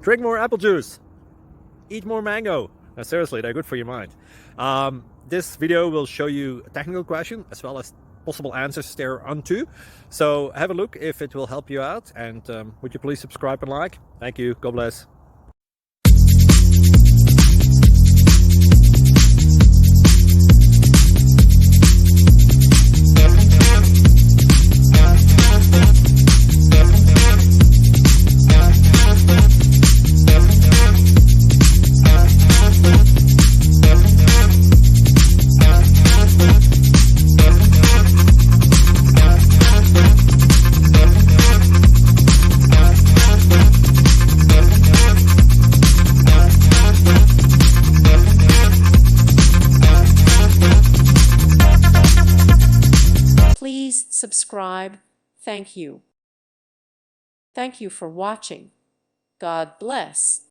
Drink more apple juice. Eat more mango. No, seriously, they're good for your mind. This video will show you a technical question as well as possible answers thereunto. So have a look if it will help you out, and would you please subscribe and like? Thank you. God bless. Please subscribe. Thank you. Thank you for watching. God bless.